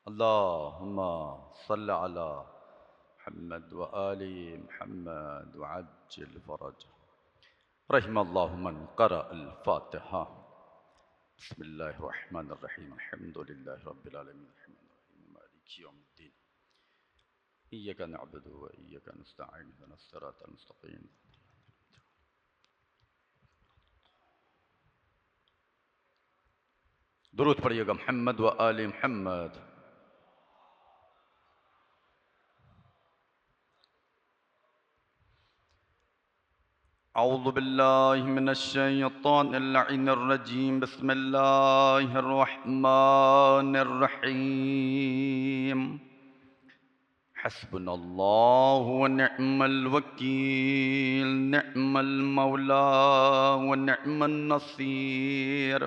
अल्लाहुम्मा सल्लि अला मुहम्मद व आलि मुहम्मद व अज्जिल फरज। रहिमल्लाहु मन क़रा अल फ़ातिहा। बिस्मिल्लाहिर रहमानिर रहीम। अल्हम्दुलिल्लाहि रब्बिल आलमीन। अर्रहमानिर रहीम मालिकि यौमिद्दीन। इय्याका नअबुदु व इय्याका नस्तईन। इहदिनस सिरातल मुस्तक़ीम। दुरूद पढ़िएगा मुहम्मद व आलि मुहम्मद। औज़ु बिल्लाहि मिनश शैतानिर लईनिर रजीम। बिस्मिल्लाहिर रहमानिर रहीम। हस्बुनल्लाहु व निअमल वकील। निअमल मौला व निअमन नसीर।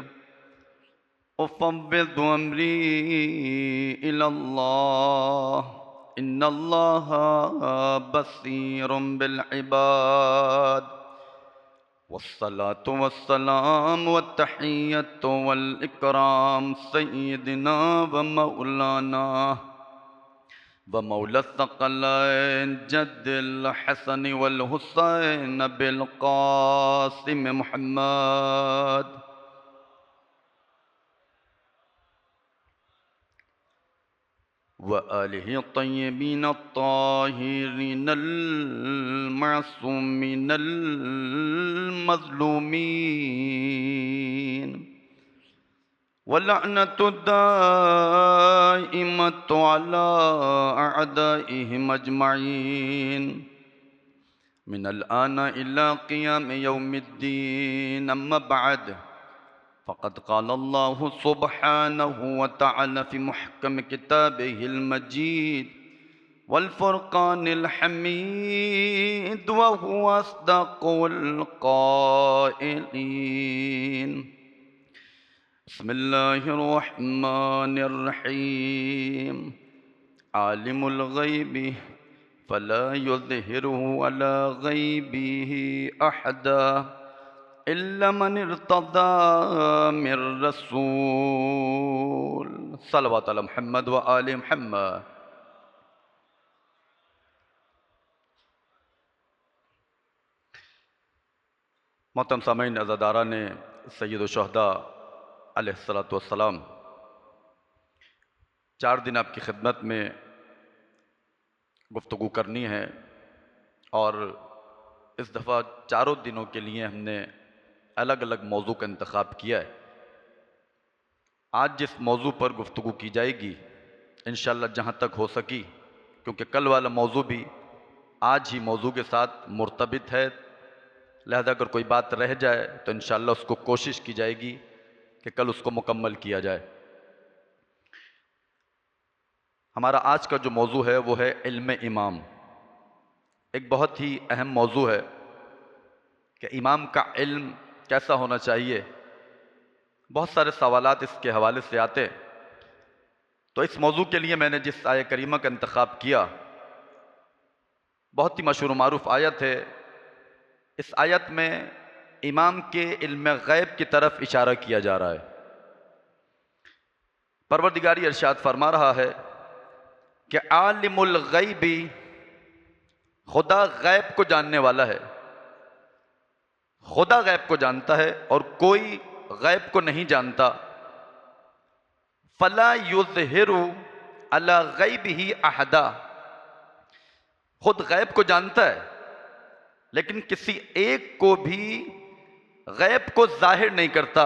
उफ़व्विदु अम्री इलल्लाह। इन्नल्लाहा बसीरुम बिल इबाद। वस्सलातु वस्सलाम वत्तहिय्यतु वल इकराम सय्यिदिना व मौलाना व मौला सकलैन जद्दिल हसन वल हुसैन बिल क़ासिम मुहम्मद व आलिहि तय्यबीन अत्ताहिरीन अल मासूमीन अल मज़लूमीन वलअनतु दाइमतु अला अअदाइहिम अजमईन मिनल आना इला क़ियाम यौमिद्दीन। अम्मा बअद फ़क़द क़ालल्लाहु सुब्हानहु व तआला फ़ी मुहकम किताबिहिल मजीद वल फ़ुरक़ानिल हमीद व हुवा अस्दक़ुल क़ाइलीन। बिस्मिल्लाहिर्रहमानिर्रहीम। आलिमुल ग़ैबि फ़ला युज़हिरु अला ग़ैबिही अहदा इल्ला मन इर्तज़ा मिर रसूल। सल्लल्लाहु अलैहि मुहम्मद व आलि मुहम्मद। मोहतरम सामीन अज़ादारा ने सय्यदुल शुहदा अलैहिस्सलातु वस्सलाम 4 दिन आपकी खिदमत में गुफ्तगू करनी है और इस दफ़ा चारों दिनों के लिए हमने अलग अलग मौजू का इंतखाब किया है। आज जिस मौजू पर गुफ्तगू की जाएगी इंशाअल्लाह जहाँ तक हो सकी, क्योंकि कल वाला मौजू भी आज ही मौजू के साथ मुर्तबित है, लिहाजा अगर कोई बात रह जाए तो इंशाअल्लाह उसको कोशिश की जाएगी कि कल उसको मुकम्मल किया जाए। हमारा आज का जो मौजू है वो है इल्म इमाम। एक बहुत ही अहम मौजू है कि इमाम का इल्म कैसा होना चाहिए। बहुत सारे सवालात इसके हवाले से आते, तो इस मौजू के लिए मैंने जिस आयत करीमा का इंतखाब किया बहुत ही मशहूर मारूफ आयत है। इस आयत में इमाम के इल्म गैब की तरफ इशारा किया जा रहा है। परवरदिगारी इरशाद फरमा रहा है कि आलिमुल गैबी, खुदा गैब को जानने वाला है। खुदा गैब को जानता है और कोई गैब को नहीं जानता। फला युज़हिरु अला गैबिही अहदा, खुद गैब को जानता है लेकिन किसी एक को भी गैब को जाहिर नहीं करता।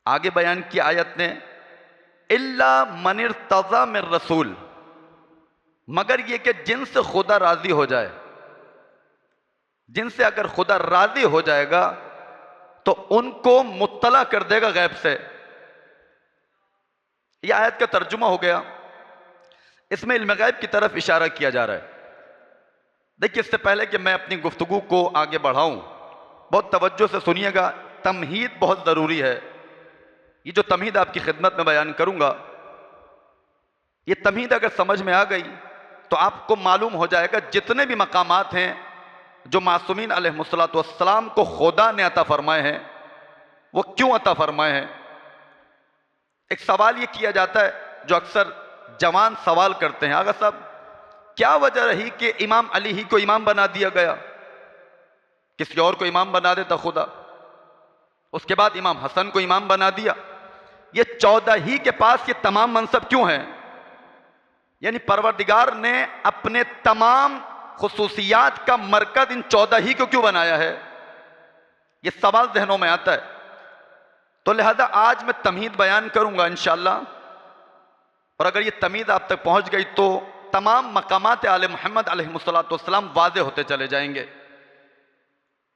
आगे बयान की आयत ने इल्ला मन इर्तज़ा मिर रसूल, मगर ये कि जिनसे खुदा राजी हो जाए, जिनसे अगर खुदा राजी हो जाएगा तो उनको मुत्तला कर देगा गैब से। यह आयत का तर्जुमा हो गया। इसमें इल्म गैब की तरफ इशारा किया जा रहा है। देखिए, इससे पहले कि मैं अपनी गुफ्तगू को आगे बढ़ाऊं, बहुत तवज्जो से सुनिएगा। तमहीद बहुत ज़रूरी है। ये जो तमहीद आपकी खिदमत में बयान करूंगा, ये तमहीद अगर समझ में आ गई तो आपको मालूम हो जाएगा जितने भी मकामात हैं जो मासूमीन अलैहिमुस्सलातु वस्सलाम को खुदा ने अता फरमाए हैं वो क्यों अता फरमाए हैं। एक सवाल ये किया जाता है जो अक्सर जवान सवाल करते हैं, आगा साहब क्या वजह रही कि इमाम अली ही को इमाम बना दिया गया, किसी और को इमाम बना देता खुदा, उसके बाद इमाम हसन को इमाम बना दिया, ये 14 ही के पास ये तमाम मनसब क्यों हैं? यानी परवरदिगार ने अपने तमाम खुसूसियात का मरकज इन 14 ही को क्यों बनाया है? ये सवाल जहनों में आता है। तो लिहाजा आज मैं तमहीद बयान करूंगा इंशाअल्लाह, और अगर ये तमीद आप तक पहुंच गई तो तमाम मकामात आले मोहम्मद अलैहिस्सलाम वाज़े होते चले जाएंगे।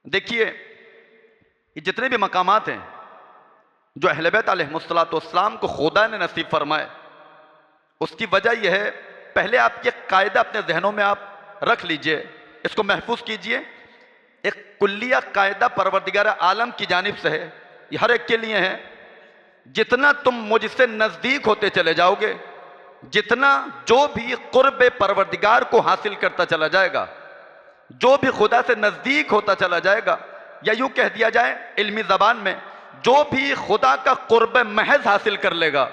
देखिए ये जितने भी मकामात हैं जो अहले बैत अलैहिस्सलाम को खुदा ने नसीब फरमाए, उसकी वजह यह है, पहले आप ये कायदा अपने जहनों में आप रख लीजिए, इसको महफूज कीजिए। एक कुल्लिया कायदा परवरदिगार आलम की जानिब से है, ये हर एक के लिए है। जितना तुम मुझसे नज़दीक होते चले जाओगे, जितना जो भी कुर्ब परवरदिगार को हासिल करता चला जाएगा, जो भी खुदा से नज़दीक होता चला जाएगा, या यूँ कह दिया जाए इल्मी ज़बान में, जो भी खुदा का कुर्ब महज हासिल कर लेगा,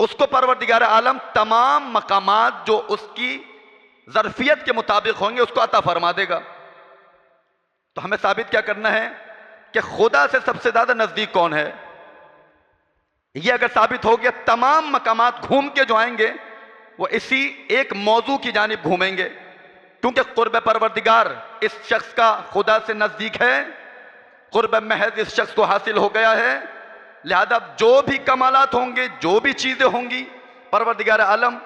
उसको परवरदिगार आलम तमाम मकामात जो उसकी ज़रफ़ियत के मुताबिक होंगे उसको अता फरमा देगा। तो हमें साबित क्या करना है कि खुदा से सबसे ज़्यादा नज़दीक कौन है? ये अगर साबित हो गया, तमाम मकामात घूम के जो आएंगे वो इसी एक मौजू की जानिब घूमेंगे, क्योंकि कुर्ब परवरदिगार इस शख्स का खुदा से नज़दीक है, कुर्ब महज इस शख्स को हासिल हो गया है। लिहाजा जो भी कमालात होंगे, जो भी चीज़ें होंगी, परवरदिगार आलम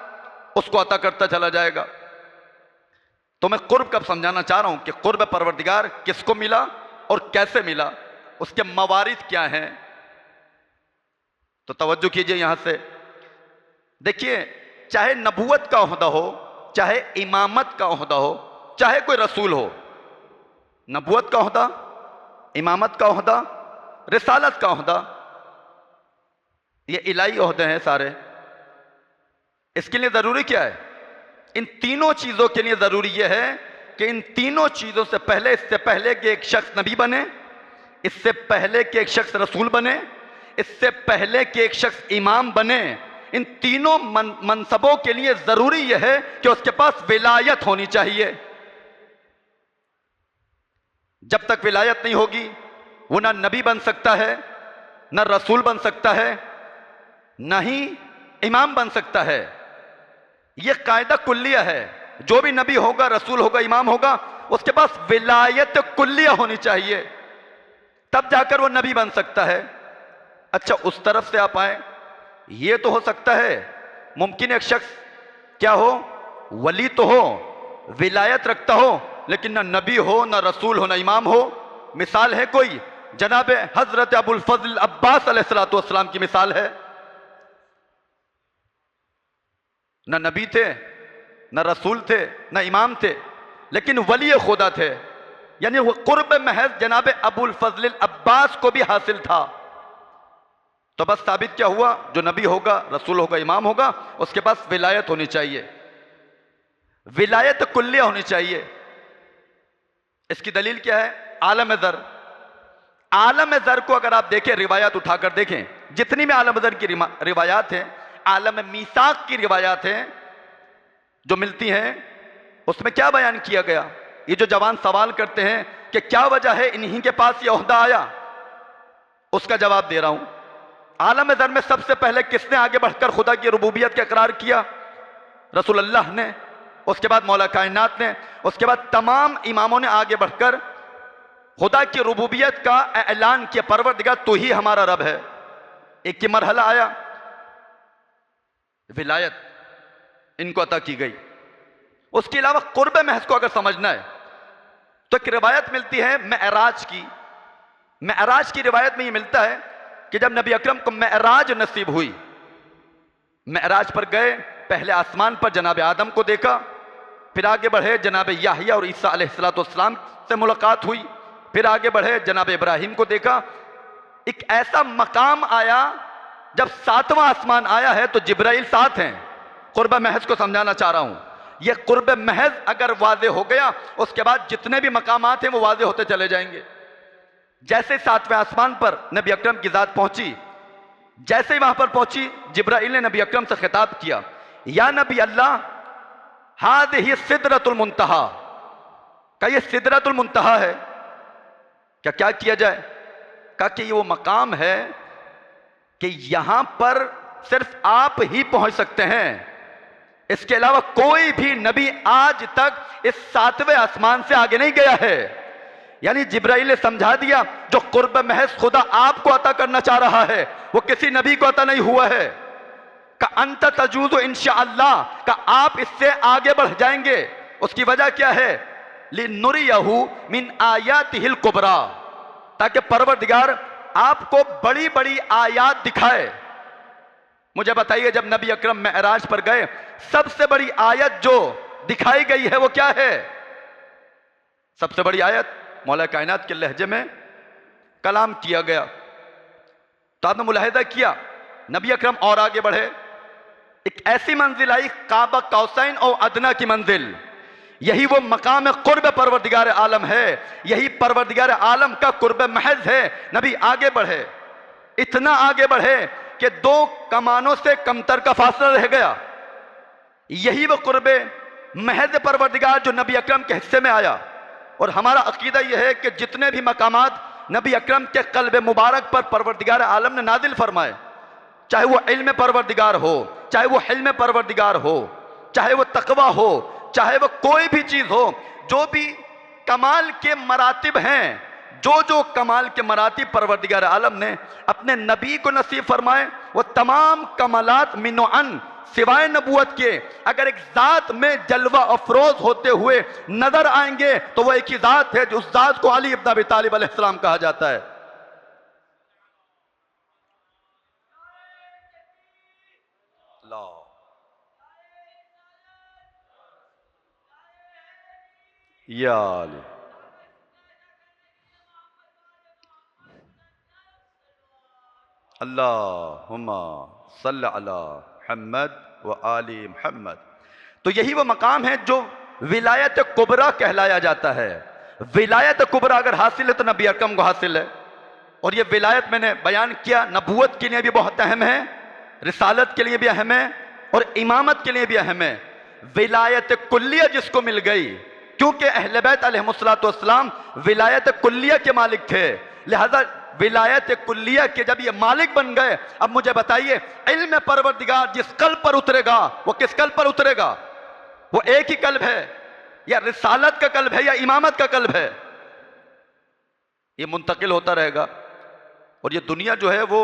उसको अता करता चला जाएगा। तो मैं कुर्ब कब समझाना चाह रहा हूँ कि कुर्ब परवरदिगार किसको मिला और कैसे मिला, उसके मवारिद क्या हैं। तो तवज्जो कीजिए यहां से। देखिए, चाहे नबूवत का ओहदा हो, चाहे इमामत का ओहदा हो, चाहे कोई रसूल हो, नबूवत का ओहदा, इमामत का ओहदा, रिसालत का ओहदा, ये इलाही ओहदे हैं सारे। इसके लिए ज़रूरी क्या है? इन तीनों चीज़ों के लिए ज़रूरी यह है कि इन तीनों चीज़ों से पहले, इससे पहले कि एक शख्स नबी बने, इससे पहले कि एक शख्स रसूल बने, इससे पहले कि एक शख्स इमाम बने, इन तीनों मनसबों के लिए ज़रूरी यह है कि उसके पास विलायत होनी चाहिए। जब तक विलायत नहीं होगी वो ना नबी बन सकता है, ना रसूल बन सकता है, ना ही इमाम बन सकता है। यह कायदा कुल्लिया है, जो भी नबी होगा, रसूल होगा, इमाम होगा, उसके पास विलायत कुल्लिया होनी चाहिए, तब जाकर वो नबी बन सकता है। अच्छा, उस तरफ से आप आए, ये तो हो सकता है, मुमकिन एक शख्स क्या हो, वली तो हो, विलायत रखता हो, लेकिन ना नबी हो, ना रसूल हो, ना इमाम हो। मिसाल है कोई, जनाब हजरत अबुल फजल अब्बास अलैहिस्सलाम की मिसाल है। ना नबी थे, ना रसूल थे, ना इमाम थे, लेकिन वली खुदा थे। यानी वो कुर्ब महज जनाब अबुल फजल अब्बास को भी हासिल था। तो बस साबित क्या हुआ, जो नबी होगा, रसूल होगा, इमाम होगा, उसके पास विलायत होनी चाहिए, विलायत कुल्लिया होनी चाहिए। इसकी दलील क्या है? आलम ज़र। आलम ज़र को अगर आप देखें, रिवायात उठाकर देखें, जितनी भी आलम ज़र की रिवायात हैं, आलम मीसाक की रिवायात हैं जो मिलती हैं, उसमें क्या बयान किया गया? ये जो जवान सवाल करते हैं कि क्या वजह है इन्हीं के पास ये ओहदा आया, उसका जवाब दे रहा हूं। आलम ज़र में सबसे पहले किसने आगे बढ़कर खुदा की रुबूबियत का इकरार किया? रसूलुल्लाह ने, उसके बाद मौला कायनात ने, उसके बाद तमाम इमामों ने आगे बढ़कर खुदा की रुबूबियत का ऐलान किया, परवरदिगार तू ही हमारा रब है। एक ही मरहला आया, विलायत इनको अता की गई। उसके अलावा कुर्ब महज को अगर समझना है तो एक रिवायत मिलती है मेराज की। मेराज की रिवायत में ये मिलता है कि जब नबी अकरम को मेराज नसीब हुई, मेराज पर गए, पहले आसमान पर जनाब आदम को देखा, फिर आगे बढ़े जनाब याहिया और ईसा अलैहिस्सलाम से मुलाकात हुई, फिर आगे बढ़े जनाब इब्राहिम को देखा। एक ऐसा मकाम आया जब 7वां आसमान आया है तो जिब्राइल साथ हैं। कुर्ब महज को समझाना चाह रहा हूं। यह कुर्ब महज अगर वाज़े हो गया, उसके बाद जितने भी मकामात हैं वो वाज़े होते चले जाएंगे। जैसे 7वें आसमान पर नबी अकरम की ज़ात पहुंची, जैसे ही वहां पर पहुंची, जिब्राइल ने नबी अकरम से खिताब किया, या नबी अल्लाह, हादिही सिदरतुल मुंतहा, क्या ये सिदरतुल मुंतहा है? क्या किया जाए? कहा कि ये वो मकाम है कि यहां पर सिर्फ आप ही पहुंच सकते हैं, इसके अलावा कोई भी नबी आज तक इस 7वें आसमान से आगे नहीं गया है। यानी जिब्राइल ने समझा दिया, जो कुर्ब महज खुदा आपको अता करना चाह रहा है वो किसी नबी को अता नहीं हुआ है। का अंत तजूज़ इंशाअल्लाह, का आप इससे आगे बढ़ जाएंगे। उसकी वजह क्या है? लिनुरियहु मिन आयातिहिल कुबरा, ताकि परवरदिगार आपको बड़ी बड़ी आयात दिखाए। मुझे बताइए, जब नबी अकरम मेराज पर गए, सबसे बड़ी आयत जो दिखाई गई है वो क्या है? सबसे बड़ी आयत मौला कायनात के लहजे में कलाम किया गया। तो आपने मुलाहिदा किया, नबी अकरम और आगे बढ़े, एक ऐसी मंजिल आई, काबा कौसैन और अदना की मंजिल। यही वो मकाम कुर्ब परवरदिगार आलम है, यही परवरदिगार आलम का कुर्ब महज है। नबी आगे बढ़े, इतना आगे बढ़े कि 2 कमानों से कमतर का फासला रह गया। यही वो कुर्ब महज परवरदिगार जो नबी अकरम के हिस्से में आया। और हमारा अकीदा यह है कि जितने भी मकामात नबी अकरम के कल्ब मुबारक पर परवरदिगार आलम ने नादिल फरमाए, चाहे वो इल्म परवरदिगार हो, चाहे वो हिल्म परवरदिगार हो, चाहे वो तकवा हो, चाहे वो कोई भी चीज हो, जो भी कमाल के मरातिब हैं, जो कमाल के मरातिब परवरदिगार आलम ने अपने नबी को नसीब फरमाए, वो तमाम कमालात मिनो अन, सिवाय नबूवत के, अगर एक जात में जलवा अफरोज होते हुए नजर आएंगे तो वो एक ही जात है, जो उस जात को अली इब्न अबी तालिब अलैहिस्सलाम कहा जाता है। या अली। अल्लाहुम्मा सल्ली अला मुहम्मद व आली मुहम्मद। तो यही वो मकाम है जो विलायत कुबरा कहलाया जाता है। विलायत कुबरा अगर हासिल है तो नबी अकरम को हासिल है। और ये विलायत मैंने बयान किया, नबूवत के लिए भी बहुत अहम है, रिसालत के लिए भी अहम है, और इमामत के लिए भी अहम है। विलायत कुल्लिया जिसको मिल गई, क्योंकि अहले बैत अलैहिमुस्सलातु वस्सलाम विलायत कुल्लिया के मालिक थे, लिहाजा विलायत कुल्लिया के जब ये मालिक बन गए, अब मुझे बताइए, इल्म परवरदिगार जिस कल्ब पर उतरेगा वो किस कल्ब पर उतरेगा? वो एक ही कल्ब है, या रिसालत का कल्ब है, या इमामत का कल्ब है? ये मुंतकिल होता रहेगा। और ये दुनिया जो है वो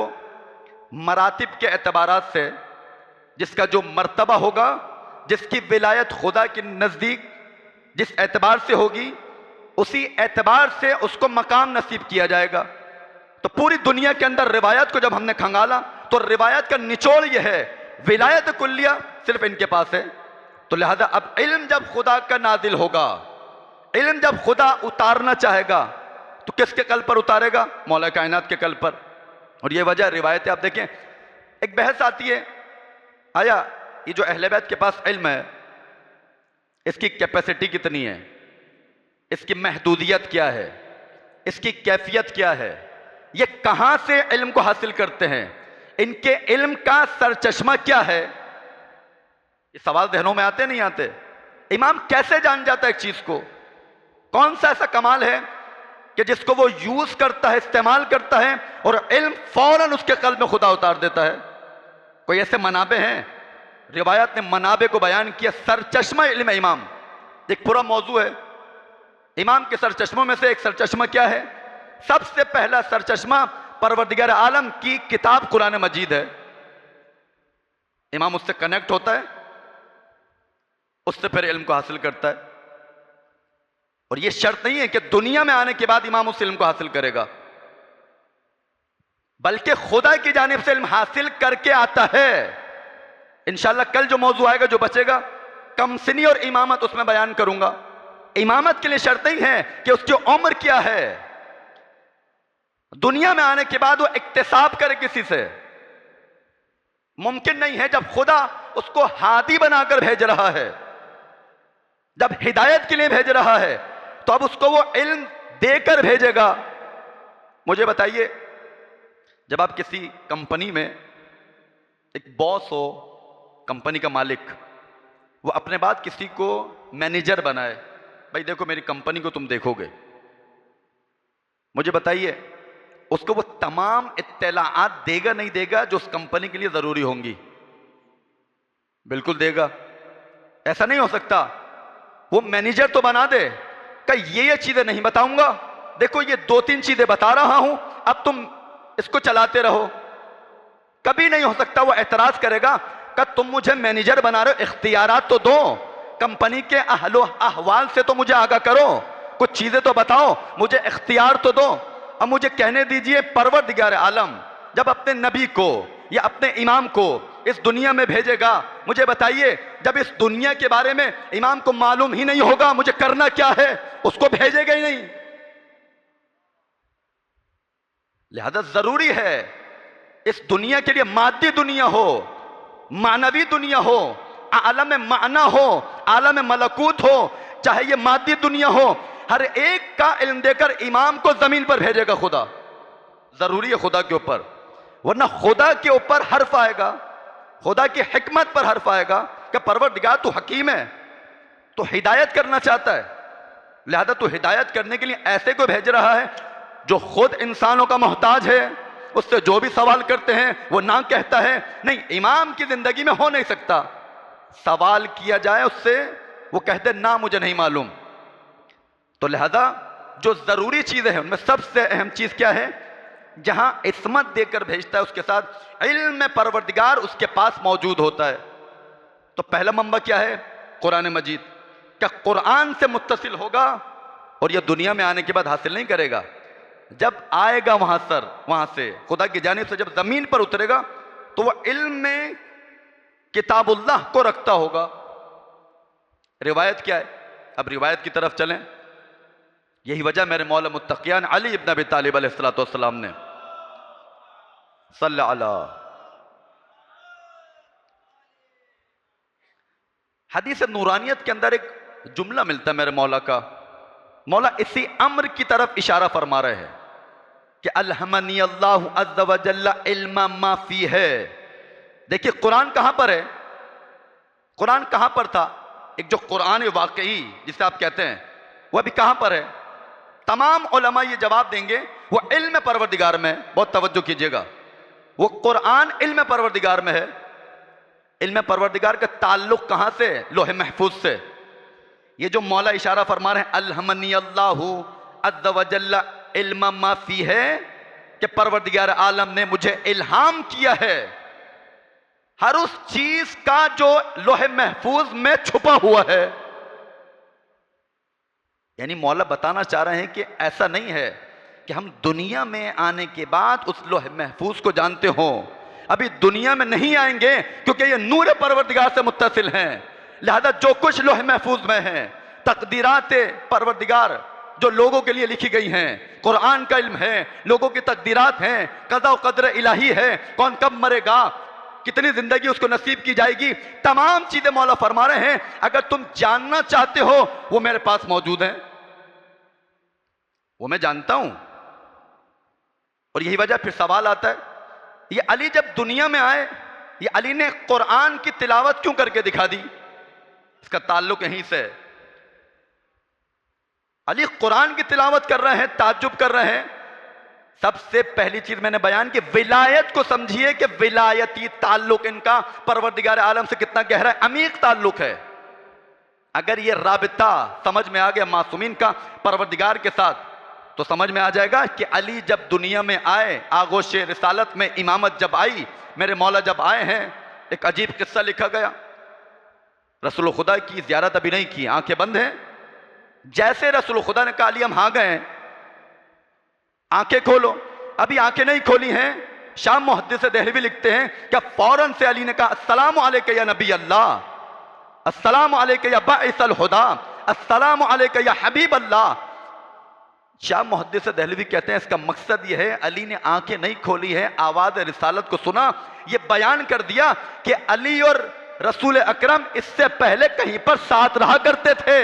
मरातिब के एतबारात से, जिसका जो मर्तबा होगा, जिसकी विलायत खुदा के नज़दीक जिस एतबार से होगी, उसी एतबार से उसको मकाम नसीब किया जाएगा। तो पूरी दुनिया के अंदर रिवायत को जब हमने खंगाला तो रिवायत का निचोड़ यह है, विलायत कुल्लिया सिर्फ इनके पास है। तो लिहाजा अब इल्म जब खुदा का नाजिल होगा, इल्म जब खुदा उतारना चाहेगा तो किसके कल्ब पर उतारेगा? मौला कायनात के कल्ब पर। और ये वजह रिवायतें आप देखें, एक बहस आती है, आया ये जो अहले बैत के पास इल्म है, इसकी कैपेसिटी कितनी है, इसकी महदूदियत क्या है, इसकी कैफियत क्या है, ये कहां से इल्म को हासिल करते हैं, इनके इल्म का सरचश्मा क्या है? ये सवाल जहनों में आते नहीं आते? इमाम कैसे जान जाता है एक चीज को? कौन सा ऐसा कमाल है कि जिसको वो यूज करता है, इस्तेमाल करता है, और इल्म फौरन उसके कल्ब में खुदा उतार देता है? कोई ऐसे मनाबे हैं? रिवायत ने मनाबे को बयान किया, सरचश्मा इल्म इमाम, एक पूरा मौजू है। इमाम के सरचश्मों में से एक सरचश्मा क्या है? सबसे पहला सरचश्मा परवरदिगार आलम की किताब कुरान मजीद है। इमाम उससे कनेक्ट होता है, उससे फिर इल्म को हासिल करता है। और यह शर्त नहीं है कि दुनिया में आने के बाद इमाम उस इल्म को हासिल करेगा, बल्कि खुदा की जानिब से इल्म हासिल करके आता है। इंशाअल्लाह कल जो मौजू आएगा, जो बचेगा, कमसिनी और इमामत, उसमें बयान करूंगा। इमामत के लिए शर्त नहीं है कि उसकी उम्र क्या है, दुनिया में आने के बाद वो इक्तिसाब करे किसी से, मुमकिन नहीं है। जब खुदा उसको हादी बनाकर भेज रहा है, जब हिदायत के लिए भेज रहा है, तो अब उसको वो इल्म देकर भेजेगा। मुझे बताइए, जब आप किसी कंपनी में एक बॉस हो, कंपनी का मालिक, वो अपने बाद किसी को मैनेजर बनाए, भाई देखो मेरी कंपनी को तुम देखोगे, मुझे बताइए उसको वो तमाम इत्तलाआत देगा नहीं देगा जो उस कंपनी के लिए जरूरी होंगी? बिल्कुल देगा। ऐसा नहीं हो सकता वो मैनेजर तो बना दे कि ये चीजें नहीं बताऊंगा, देखो ये 2-3 चीजें बता रहा हूं, अब तुम इसको चलाते रहो। कभी नहीं हो सकता। वो एतराज करेगा कि तुम मुझे मैनेजर बना रहे हो, इख्तियारात तो दो, कंपनी के अहलो अहवाल से तो मुझे आगाह करो, कुछ चीजें तो बताओ, मुझे इख्तियार तो दो। अब मुझे कहने दीजिए, परवरदिगार आलम जब अपने नबी को या अपने इमाम को इस दुनिया में भेजेगा, मुझे बताइए जब इस दुनिया के बारे में इमाम को मालूम ही नहीं होगा मुझे करना क्या है, उसको भेजेगा ही नहीं। लिहाजा जरूरी है इस दुनिया के लिए मादी दुनिया हो, मानवी दुनिया हो, आलम माना हो, आलम मलकूत हो, चाहे ये मादी दुनिया हो, हर एक का इल्म देकर इमाम को जमीन पर भेजेगा खुदा। जरूरी है खुदा के ऊपर, वरना खुदा के ऊपर हर्फ आएगा, खुदा की हिकमत पर हर्फ आएगा कि परवरदिगार तू हकीम है, तो हिदायत करना चाहता है, लिहाजा तू हिदायत करने के लिए ऐसे को भेज रहा है जो खुद इंसानों का मोहताज है, उससे जो भी सवाल करते हैं वो ना कहता है। नहीं, इमाम की जिंदगी में हो नहीं सकता, सवाल किया जाए उससे वो कहते ना मुझे नहीं मालूम। तो लिहाजा जो जरूरी चीजें हैं उनमें सबसे अहम चीज क्या है? जहां इस्मत देकर भेजता है उसके साथ इल्म परवरदिगार उसके पास मौजूद होता है। तो पहला मंबा क्या है? कुरान मजीद। क्या कुरान से मुत्तसिल होगा और यह दुनिया में आने के बाद हासिल नहीं करेगा? जब आएगा वहां से खुदा की जानिब से जब जमीन पर उतरेगा तो वह इल्म में किताबुल्लाह को रखता होगा। रिवायत क्या है? अब रिवायत की तरफ चलें। यही वजह मेरे मौला मुत्तकियान अली इब्न अबी तालिब अलैहिस्सलाम ने सल्लल्लाहु अलैहि हदीस नूरानियत के अंदर एक जुमला मिलता है मेरे मौला का। मौला इसी अम्र की तरफ इशारा फरमा रहे हैं कि अल्हमनी अल्लाहु अज़्ज़ा व जल्ला इल्मा मा फी है। देखिए कुरान कहां पर है? कुरान कहां पर था? एक जो कुरान वाकई जिसे आप कहते हैं वह भी कहां पर है? तमाम उलमा ये जवाब देंगे वो इल्म परवरदिगार में। बहुत तवज्जो कीजिएगा, वो कुरान इल्म परवरदिगार में है। इल्म परवरदिगार का ताल्लुक कहां से? लोहे महफूज से। ये जो मौला इशारा फरमा रहे हैं अल्हमनी अल्लाहु अज़्ज़ा व जल्ला इल्मा मा फी है, कि परवरदिगार आलम ने मुझे इल्हाम किया है हर उस चीज का जो लोहे महफूज में छुपा हुआ है। यानी मौला बताना चाह रहे हैं कि ऐसा नहीं है कि हम दुनिया में आने के बाद उस लोहे महफूज को जानते हो, अभी दुनिया में नहीं आएंगे क्योंकि ये नूर परवरदिगार से मुत्तसिल हैं। लिहाजा जो कुछ लोहे महफूज में है, तकदीरात परवरदिगार जो लोगों के लिए लिखी गई हैं, कुरान का इल्म है, लोगों की तकदीरात हैं, कज़ा व क़द्र इलाही है, कौन कब मरेगा, कितनी जिंदगी उसको नसीब की जाएगी, तमाम चीजें मौला फरमा रहे हैं अगर तुम जानना चाहते हो वो मेरे पास मौजूद है, वो मैं जानता हूं। और यही वजह फिर सवाल आता है, ये अली जब दुनिया में आए, ये अली ने कुरान की तिलावत क्यों करके दिखा दी? इसका ताल्लुक यहीं से। अली कुरान की तिलावत कर रहे हैं, ताज्जुब कर रहे हैं। सबसे पहली चीज मैंने बयान की, विलायत को समझिए कि विलायती ताल्लुक इनका परवरदिगार आलम से कितना गहरा है, अमीक ताल्लुक है। अगर ये राबिता समझ में आ गया मासूमीन का परवरदिगार के साथ, तो समझ में आ जाएगा कि अली जब दुनिया में आए, आगोश रिसालत में इमामत जब आई, मेरे मौला जब आए हैं, एक अजीब किस्सा लिखा गया। रसूल खुदा की ज़ियारत अभी नहीं की, आंखें बंद हैं। जैसे रसूल खुदा ने कहा अली हम आ गए, आंखें खोलो, अभी आंखें नहीं खोली हैं, शाम मुहद्दिस देहलवी लिखते हैं क्या फौरन से अली ने कहा अस्सलामु अलैका या नबी अल्लाह, अस्सलामु अलैका या बाइसल हुदा, अस्सलामु अलैका या हबीब अल्लाह। शाह मुहद्दिस देहलवी कहते हैं इसका मकसद यह है अली ने आंखें नहीं खोली है, आवाज रिसालत को सुना, यह बयान कर दिया कि अली और रसूल अकरम इससे पहले कहीं पर साथ रहा करते थे।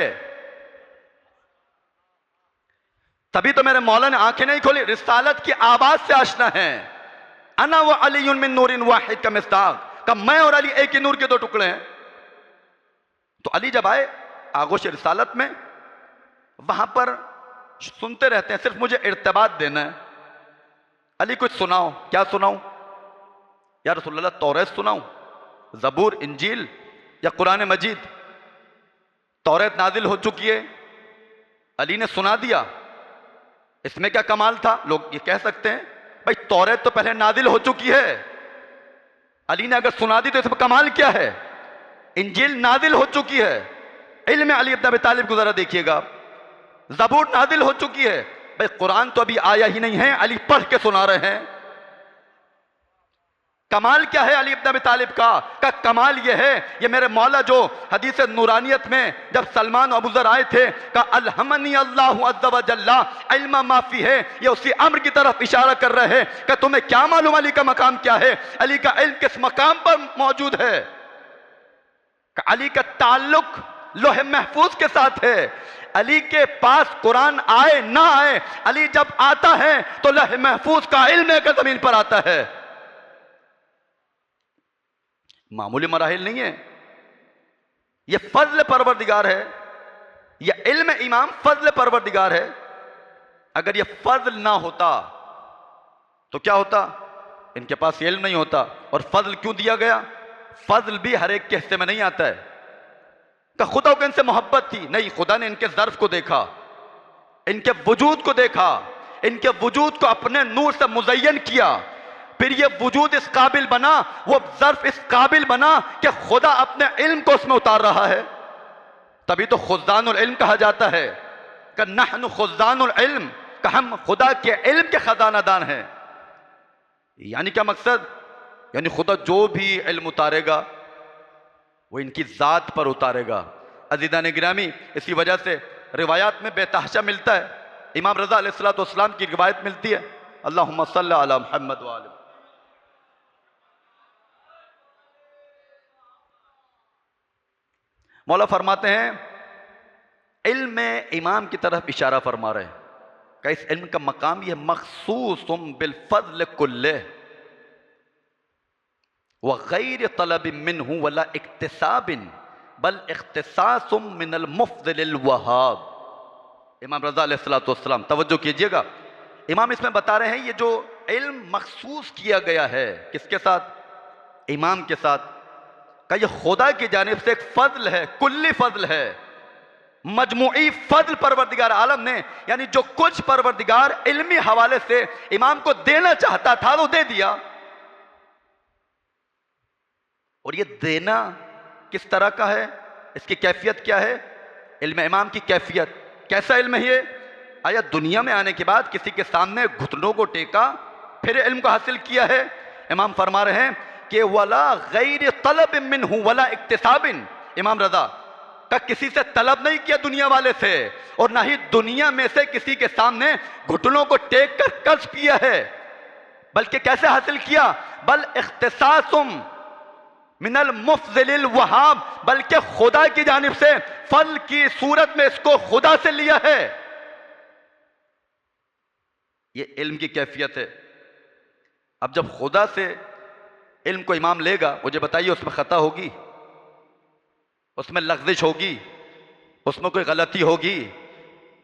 तभी तो मेरे मौला ने आंखें नहीं खोली, रिसालत की आवाज से आशना है। अना व अली मिन नूरिन वाहिद का मिस्ताक, कहा मैं और अली एक ही नूर के दो टुकड़े हैं। तो अली जब आए आगोश रिसालत में, वहां पर सुनते रहते हैं, सिर्फ मुझे इर्तिबात देना है। अली कुछ सुनाओ। क्या सुनाऊं या रसूलल्लाह? तौरात सुनाऊं, ज़बूर, इंजील या कुरान मजीद? तौरात नाजिल हो चुकी है, अली ने सुना दिया, इसमें क्या कमाल था? लोग ये कह सकते हैं भाई तौरात तो पहले नाजिल हो चुकी है, अली ने अगर सुना दी तो इसमें कमाल क्या है? इंजील नाजिल हो चुकी है, इल्म अली इब्न अबी तालिब को जरा देखिएगा, ज़बूर नाजिल हो चुकी है, भाई कुरान तो अभी आया ही नहीं है, अली पढ़ के सुना रहे हैं। कमाल क्या है अली इब्न अबी तालिब का कमाल यह है, ये मेरे मौला जो हदीस नूरानियत में जब सलमान अबू ज़र आए थे, का अलहमनी अल्लाहु अज़्ज़ व जल्ला इल्मा माफी है, ये उसी अम्र की तरफ इशारा कर रहे हैं कि तुम्हें क्या मालूम अली का मकाम क्या है, अली का इल्म किस मकाम पर मौजूद है। अली का ताल्लुक लोहे महफूज के साथ है। अली के पास कुरान आए ना आए, अली जब आता है तो लोहे महफूज का इल्म का जमीन पर आता है। मामूली मराहिल नहीं है, यह फजल परवरदिगार है, यह इल्म इमाम फजल परवरदिगार है। अगर यह फजल ना होता तो क्या होता? इनके पास इल्म नहीं होता। और फजल क्यों दिया गया? फजल भी हर एक के हिस्से में नहीं आता है। का खुदा को इनसे मोहब्बत थी? नहीं, खुदा ने इनके ज़र्फ को देखा, इनके वजूद को देखा, इनके वजूद को अपने नूर से मुज़य्यन किया, फिर ये वजूद इस काबिल बना, वो ज़र्फ इस काबिल बना कि खुदा अपने इल्म को उसमें उतार रहा है। तभी तो खुज़ानुल इल्म कहा जाता है कि नहनु खुज़ानुल इल्म, कि हम खुदा के इल्म के खजानादान हैं। यानी क्या मकसद? यानी खुदा जो भी इल्म उतारेगा वो इनकी ज़ात पर उतारेगा। अज़ीज़ान गिरामी, इसी वजह से रिवायात में बेतहाशा मिलता है, इमाम रज़ा अलैहिस्सलाम की रिवायत मिलती है, अल्लाहुम्मा सल्लि अला मुहम्मद व आले। मौला फरमाते हैं इल्म में इमाम की तरफ इशारा फरमा रहे हैं कि इस इल्म का मकाम यह मखसूसुम बिल फज़ल कुल्ले व गैर तलब मिन्हु वला इक्तिसाबिन बल इख्तिसासुम मिनल मुफ़ज़िलिल वहाब। इमाम रज़ा अलैहिस्सलाम, तवज्जो कीजिएगा, इमाम इसमें बता रहे हैं ये जो इल्म मखसूस किया गया है किसके साथ? इमाम के साथ। का ये खुदा की जानिब से एक फजल है, कुल्ली फजल है, मजमुई फजल परवरदिगार आलम ने, यानी जो कुछ परवरदिगार इल्मी हवाले से इमाम को देना चाहता था वो दे दिया। और ये देना किस तरह का है, इसकी कैफियत क्या है? इल्म इमाम की कैफियत कैसा इल्म है ये? आया दुनिया में आने के बाद किसी के सामने घुटनों को टेका फिर इल्म को हासिल किया है? इमाम फरमा रहे हैं कि वला गैर तलब मिन्हु वला इक्तिसाबिन, इमाम रजा का किसी से तलब नहीं किया दुनिया वाले से, और ना ही दुनिया में से किसी के सामने घुटनों को टेक कर कर्ज किया है, बल्कि कैसे हासिल किया? बल इख्तिसासुम मिनल मुफ़ज़िलिल वहाब, बल्कि खुदा की जानिब से फल की सूरत में इसको खुदा से लिया है। ये इल्म की कैफियत है। अब जब खुदा से इल्म को इमाम लेगा, मुझे बताइए उसमें खता होगी, उसमें लग़ज़िश होगी, उसमें कोई गलती होगी?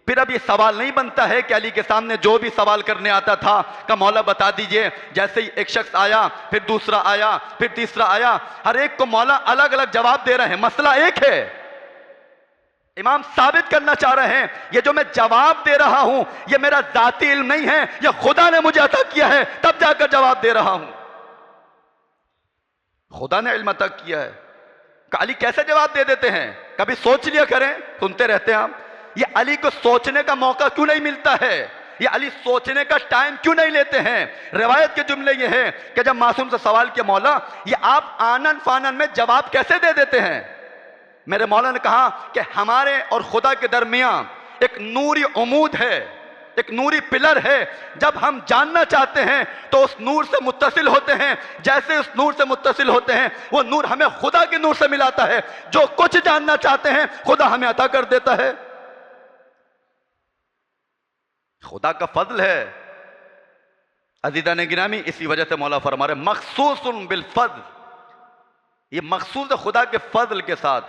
फिर अब ये सवाल नहीं बनता है कि अली के सामने जो भी सवाल करने आता था का मौला बता दीजिए। जैसे ही एक शख्स आया, फिर दूसरा आया, फिर तीसरा आया, हर एक को मौला अलग अलग जवाब दे रहे हैं, मसला एक है। इमाम साबित करना चाह रहे हैं ये जो मैं जवाब दे रहा हूं ये मेरा जाती इल्म नहीं है, यह खुदा ने मुझे अता किया है, तब जाकर जवाब दे रहा हूं। खुदा ने इल्म अता किया है। अली कैसे जवाब दे देते हैं? कभी सोच लिया करें, सुनते रहते हैं आप, ये अली को सोचने का मौका क्यों नहीं मिलता है? ये अली सोचने का टाइम क्यों नहीं लेते हैं? रिवायत के जुमले ये हैं कि जब मासूम से सवाल किया, मौला ये आप आनन फानन में जवाब कैसे दे देते हैं? मेरे मौला ने कहा कि हमारे और खुदा के दरमियान एक नूरी उमूद है, एक नूरी पिलर है। जब हम जानना चाहते हैं तो उस नूर से मुत्तसिल होते हैं, जैसे उस नूर से मुत्तसिल होते हैं वो नूर हमें खुदा के नूर से मिलाता है। जो कुछ जानना चाहते हैं खुदा हमें अता कर देता है। खुदा का फजल है अज़ीज़ान गिरामी। इसी वजह से मौला फरमा रहे मखसूसुन बिल फज़ल, ये मखसूस खुदा के फजल के साथ।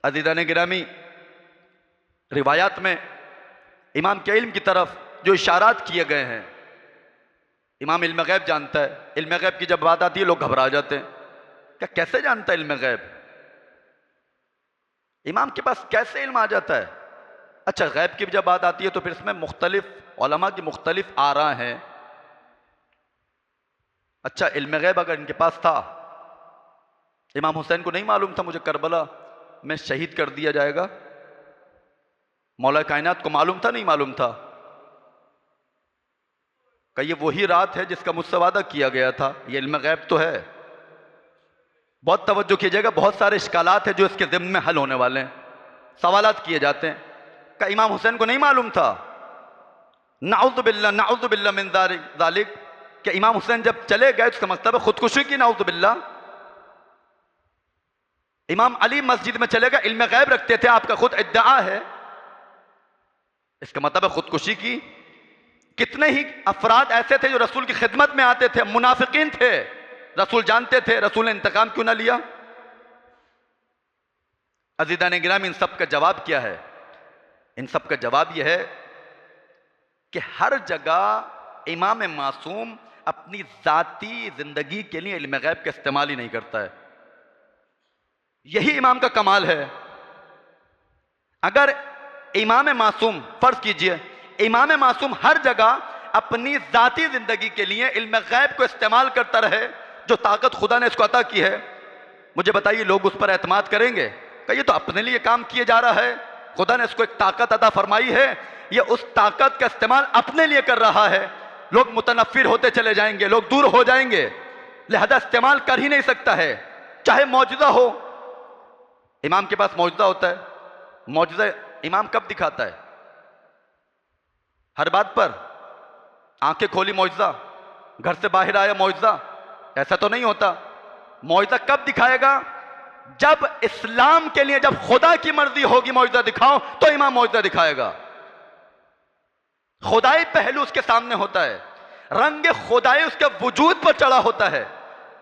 अज़ीज़ान गिरामी, रिवायात में इमाम के इल्म की तरफ जो इशारात किए गए हैं, इमाम इल्म गैब जानता है। इल्म गैब की जब बात आती है लोग घबरा जाते हैं, क्या कैसे जानता है इल्म गैब? इमाम के पास कैसे इल्म आ जाता है? अच्छा, गैब की जब बात आती है तो फिर इसमें मुख्तलिफ उलमा की मुख्तलिफ आरा हैं। अच्छा, इल्म गैब अगर इनके पास था, इमाम हुसैन को नहीं मालूम था मुझे करबला में शहीद कर दिया जाएगा? मौला कायनात को मालूम था, नहीं मालूम था? क्या ये वही रात है जिसका मुझसे वादा किया गया था? ये इल्म गैब तो है। बहुत तवज्जो कीजिएगा, बहुत सारे इश्कालात हैं जो इसके ज़िम्मे में हल होने वाले हैं, सवालात किए जाते हैं। क्या इमाम हुसैन को नहीं मालूम था? नाउज़ु बिल्लाह मिन ज़ालिक। कि इमाम हुसैन जब चले गए उसका मतलब है खुदकुशी की, नाउज़ु बिल्लाह। इमाम अली मस्जिद में चले गए, इल्म गैब रखते थे, आपका खुद इद्दआ है, इसका मतलब है खुदकुशी की। कितने ही अफराद ऐसे थे जो रसूल की खिदमत में आते थे, मुनाफिकीन थे, रसूल जानते थे, रसूल ने इंतकाम क्यों ना लिया? अज़ीज़ान गिरामी, इन सब का जवाब क्या है? इन सब का जवाब यह है कि हर जगह इमाम मासूम अपनी जाती जिंदगी के लिए इल्म गैब का इस्तेमाल ही नहीं करता है। यही इमाम का कमाल है। अगर इमाम मासूम, फर्ज कीजिए इमाम मासूम हर जगह अपनी जाती जिंदगी के लिए इल्म गैब को इस्तेमाल करता रहे, जो ताकत खुदा ने इसको अता की है, मुझे बताइए लोग उस पर एतमाद करेंगे? कि ये तो अपने लिए काम किए जा रहा है, खुदा ने इसको एक ताकत अता फरमाई है, ये उस ताकत का इस्तेमाल अपने लिए कर रहा है। लोग मुतनफ्फिर होते चले जाएंगे, लोग दूर हो जाएंगे, लिहाजा इस्तेमाल कर ही नहीं सकता है, चाहे मौजूदा हो। इमाम के पास मौजूदा होता है, मौजूदा इमाम कब दिखाता है? हर बात पर आंखें खोली मौजूदा, घर से बाहर आया मौजूदा, ऐसा तो नहीं होता। मौजूदा कब दिखाएगा? जब इस्लाम के लिए, जब खुदा की मर्जी होगी मौजूदा दिखाओ, तो इमाम मौजूदा दिखाएगा। खुदाई पहलू उसके सामने होता है, रंग खुदाई उसके वजूद पर चढ़ा होता है,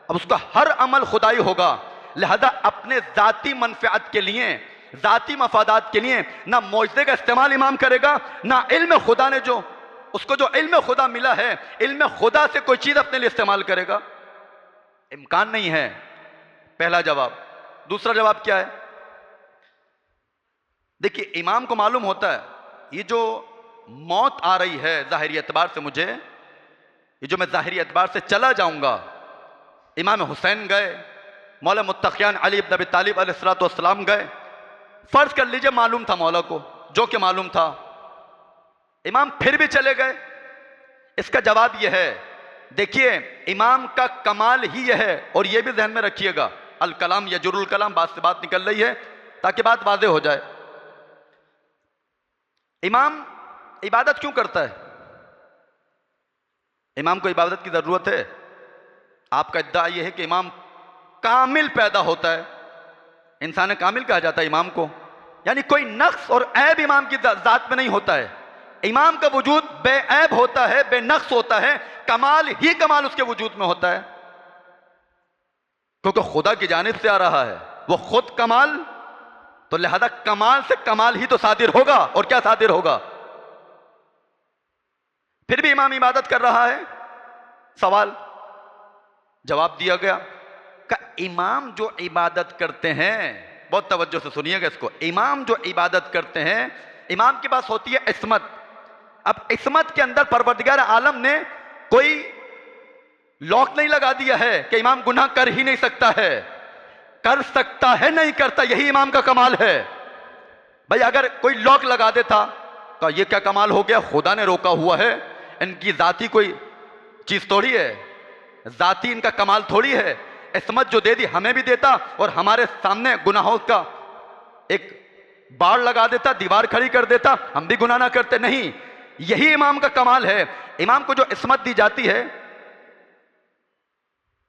अब उसका हर अमल खुदाई होगा। लिहाजा अपने जाती मनफियत के लिए, जाती मफादात के लिए ना मौजूदे का इस्तेमाल इमाम करेगा, ना इल्म खुदा ने जो उसको जो इल्म खुदा मिला है, इल्म खुदा से कोई चीज अपने लिए इस्तेमाल करेगा, इम्कान नहीं है। पहला जवाब। दूसरा जवाब क्या है? देखिए, इमाम को मालूम होता है ये जो मौत आ रही है ज़ाहिरी एतबार से, मुझे ये जो मैं ज़ाहिरी एतबार से चला जाऊंगा। इमाम हुसैन गए, मौला मुत्तक़ियान अली इब्न अबी तालिब अलैहिस्सलाम गए, फर्ज कर लीजिए मालूम था मौला को, जो कि मालूम था, इमाम फिर भी चले गए। इसका जवाब यह है, देखिए इमाम का कमाल ही यह है, और यह भी ध्यान में रखिएगा, अल कलाम यजुरुल कलाम, बात से बात निकल रही है ताकि बात वाज़ेह हो जाए। इमाम इबादत क्यों करता है? इमाम को इबादत की जरूरत है? आपका इद्दा यह है कि इमाम कामिल पैदा होता है, इंसान कामिल कहा जाता है इमाम को, यानी कोई नक्स और ऐब इमाम की जात में नहीं होता है। इमाम का वजूद बेऐब होता है, बेनक्स होता है, कमाल ही कमाल उसके वजूद में होता है, क्योंकि खुदा की जानिब से आ रहा है, वो खुद कमाल, तो लिहाजा कमाल से कमाल ही तो सादिर होगा, और क्या सादिर होगा? फिर भी इमाम इबादत कर रहा है। सवाल जवाब दिया गया कि इमाम जो इबादत करते हैं, बहुत तवज्जो से सुनिएगा इसको, इमाम जो इबादत करते हैं, इमाम के पास होती है इस्मत। अब इस्मत के अंदर परवरदिगार आलम ने कोई लॉक नहीं लगा दिया है कि इमाम गुनाह कर ही नहीं सकता है, कर सकता है, नहीं करता, यही इमाम का कमाल है। भाई अगर कोई लॉक लगा देता तो ये क्या कमाल हो गया, खुदा ने रोका हुआ है, इनकी जाती कोई चीज थोड़ी है, जाती इनका कमाल थोड़ी है। इस्मत जो दे दी हमें भी देता, और हमारे सामने गुनाहों का एक बाड़ लगा देता, दीवार खड़ी कर देता, हम भी गुनाह ना करते। नहीं, यही इमाम का कमाल है। इमाम को जो इस्मत दी जाती है,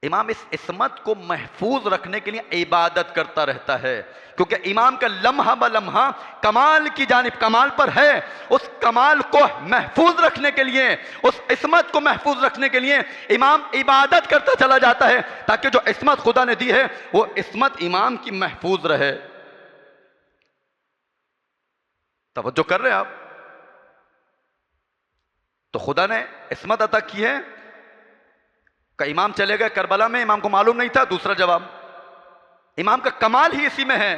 इमाम इस इस्मत को महफूज रखने के लिए इबादत करता रहता है, क्योंकि इमाम का लम्हा ब लम्हा कमाल की जानिब कमाल पर है। उस कमाल को महफूज रखने के लिए, उस इस्मत को महफूज रखने के लिए इमाम इबादत करता चला जाता है, ताकि जो इस्मत खुदा ने दी है वो इस्मत इमाम की महफूज रहे। तवज्जो कर रहे हैं आप? तो खुदा ने इस्मत अता की है का इमाम चले गए करबला में, इमाम को मालूम नहीं था। दूसरा जवाब, इमाम का कमाल ही इसी में है